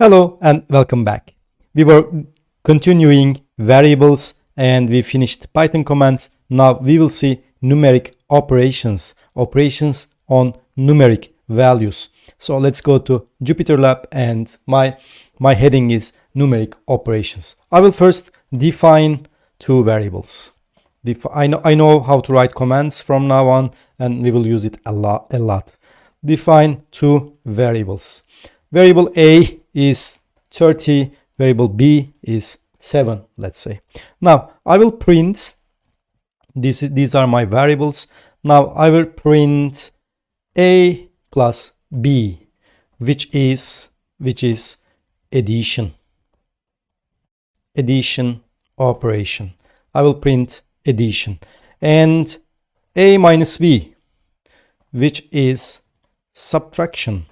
Hello and welcome back. We were continuing variables and we finished Python commands. Now we will see numeric operations on numeric values. So let's go to JupyterLab and my heading is numeric operations. I will first define two variables. I know how to write commands from now on and we will use it a lot. Define two variables. Variable A is 30, variable B is 7, let's say. Now I will print, these are my variables. Now I will print A plus B, which is addition operation. I will print addition. And A minus B, which is subtraction,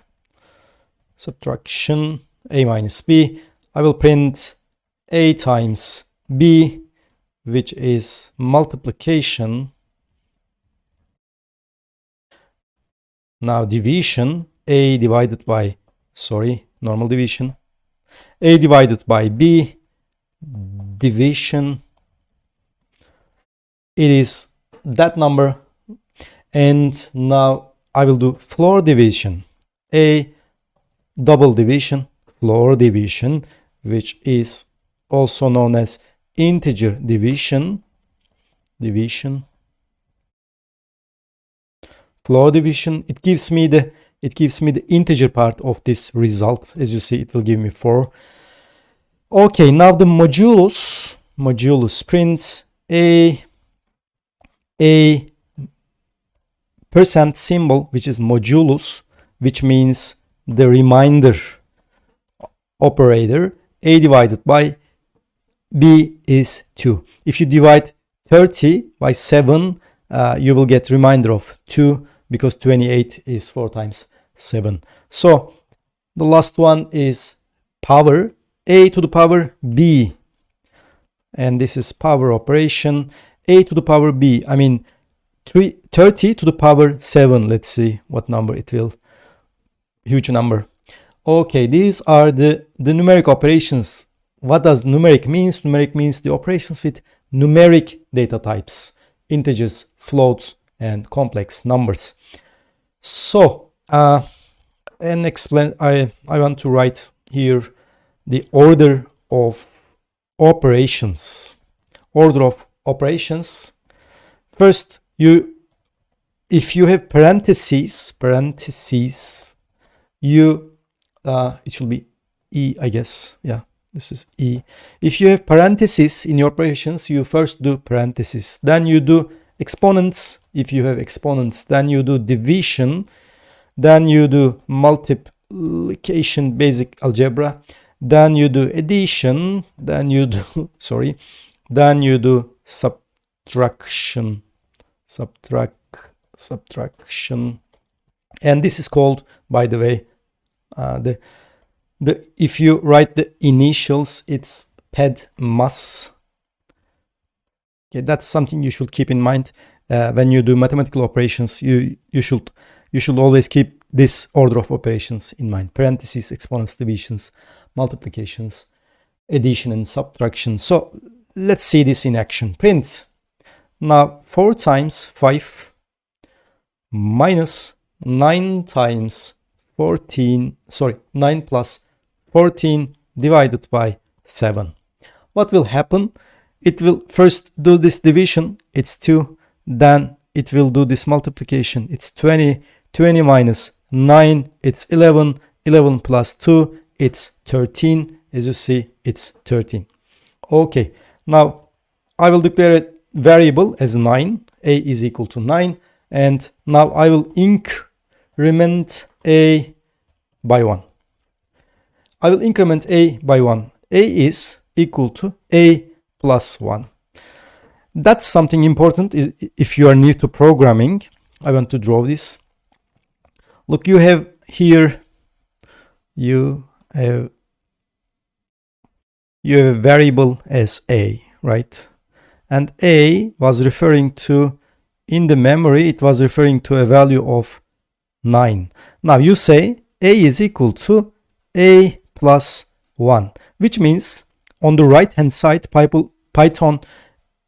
A minus B. I will print A times B, which is multiplication. Now division, A divided by, normal division. A divided by B, division. It is that number. And now I will do floor division. A double division, floor division, which is also known as integer division. Floor division, it gives me the integer part of this result. As you see, it will give me 4. Okay, now the modulus prints a percent symbol, which is modulus, which means the remainder operator. A divided by B is 2. If you divide 30 by 7, you will get remainder of 2 because 28 is 4 times 7. So the last one is power, A to the power B. And this is power operation, A to the power B. I mean 30 to the power 7. Let's see what number it will. Huge number. Okay, these are the numeric operations. What does numeric means? Numeric means the operations with numeric data types, integers, floats, and complex numbers. So, I want to write here the order of operations. First, if you have parentheses, it should be E, I guess. Yeah, this is E. If you have parentheses in your operations, you first do parentheses. Then you do exponents. If you have exponents, then you do division. Then you do multiplication, basic algebra. Then you do addition. Then you do, then you do subtraction. And this is called, by the way, if you write the initials, it's PED-MAS. Okay, that's something you should keep in mind when you do mathematical operations. You should always keep this order of operations in mind: parentheses, exponents, divisions, multiplications, addition, and subtraction. So let's see this in action. Print. Now 4 times 5 minus 9 times 14, 9 plus 14 divided by 7. What will happen? It will first do this division, it's 2, then it will do this multiplication, it's 20, 20 minus 9, it's 11, 11 plus 2, it's 13, as you see, it's 13. Okay, now I will declare a variable as 9, A is equal to 9, and now I will increment A by 1. I will increment A by 1. A is equal to A plus 1. That's something important. If you are new to programming, I want to draw this. Look, you have here, you have a variable as A, right? And A was referring to, in the memory, it was referring to a value of 9. Now you say A is equal to A plus 1, which means on the right hand side, Python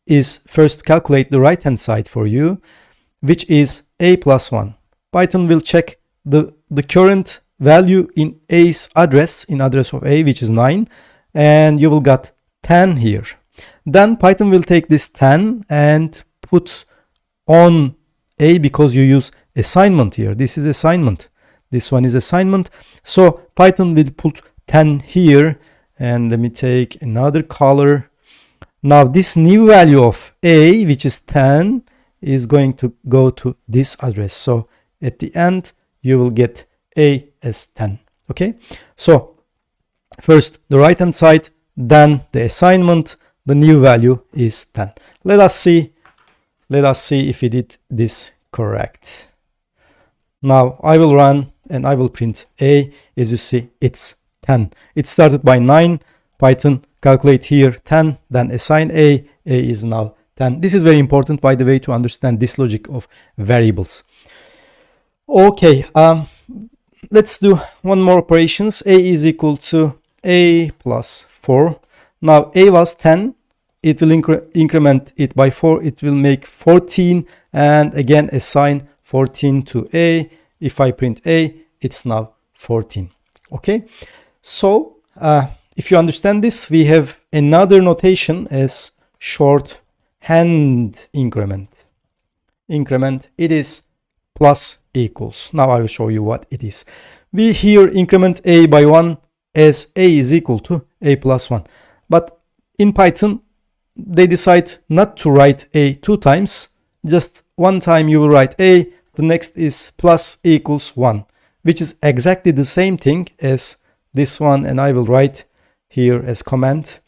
is first calculate the right hand side for you, which is a plus 1. Python will check the current value in a's address, in address of a, which is 9, and you will get 10 here. Then Python will take this 10 and put on a, because you use assignment here. This is assignment. This one is assignment. So Python will put 10 here, and let me take another color. Now this new value of a, which is 10, is going to go to this address. So at the end, you will get a as 10. Okay. So first the right hand side, then the assignment, the new value is 10. Let us see if we did this correct. Now I will run and I will print a. As you see, it's 10. It started by 9. Python calculate here 10, then assign a is now 10. This is very important, by the way, to understand this logic of variables. Okay, let's do one more operations. A is equal to a plus 4. Now a was 10. It will increment it by 4. It will make 14, and again assign 14 to a. If I print a, it's now 14. Okay, so if you understand this, we have another notation as shorthand increment. It is plus equals. Now I will show you what it is. We here increment a by 1 as a is equal to a plus 1. But in Python, they decide not to write a 2 times. Just one time you will write a, the next is plus equals 1, which is exactly the same thing as this one, and I will write here as comment.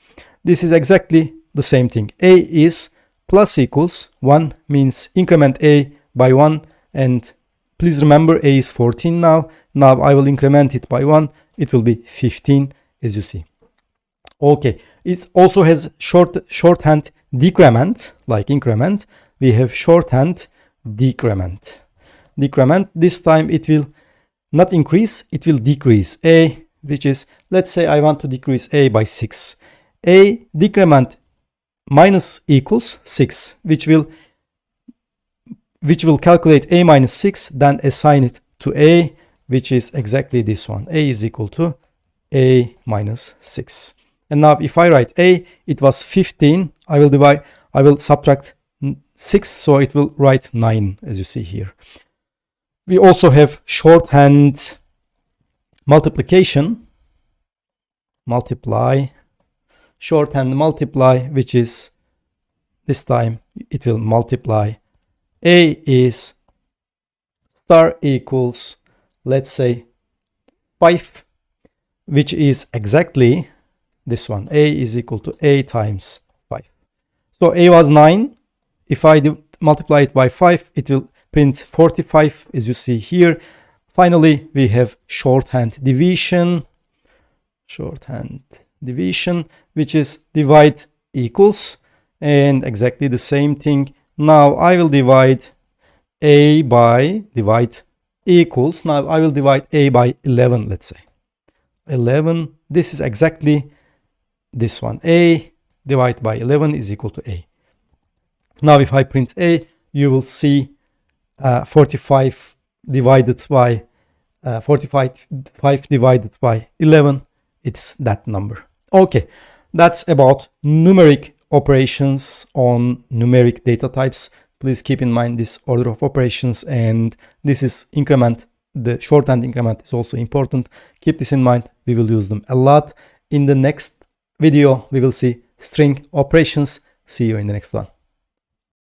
This is exactly the same thing. A is plus equals 1, means increment a by 1, and please remember a is 14 now. Now I will increment it by 1. It will be 15, as you see. Okay, it also has shorthand decrement, like increment. We have shorthand decrement. This time it will not increase, it will decrease a, which is, let's say I want to decrease a by 6. A decrement minus equals 6, which will calculate a minus 6, then assign it to a, which is exactly this one. A is equal to a minus 6. And now if I write a, it was 15. I will subtract 6, so it will write 9, as you see here. We also have shorthand multiplication. Shorthand multiply, which is, this time it will multiply. A is star equals, let's say 5, which is exactly this one. A is equal to a times 5. So a was 9. If I multiply it by 5, it will print 45, as you see here. Finally, we have shorthand division, which is divide equals, and exactly the same thing. Now I will divide a by divide equals. Now I will divide a by 11, let's say 11. This is exactly this one. A divided by 11 is equal to a. Now if I print a, you will see 45 divided by 45 divided by 11. It's that number. Okay, that's about numeric operations on numeric data types. Please keep in mind this order of operations, and this is increment. The shorthand increment is also important. Keep this in mind. We will use them a lot. In the next video, we will see string operations. See you in the next one.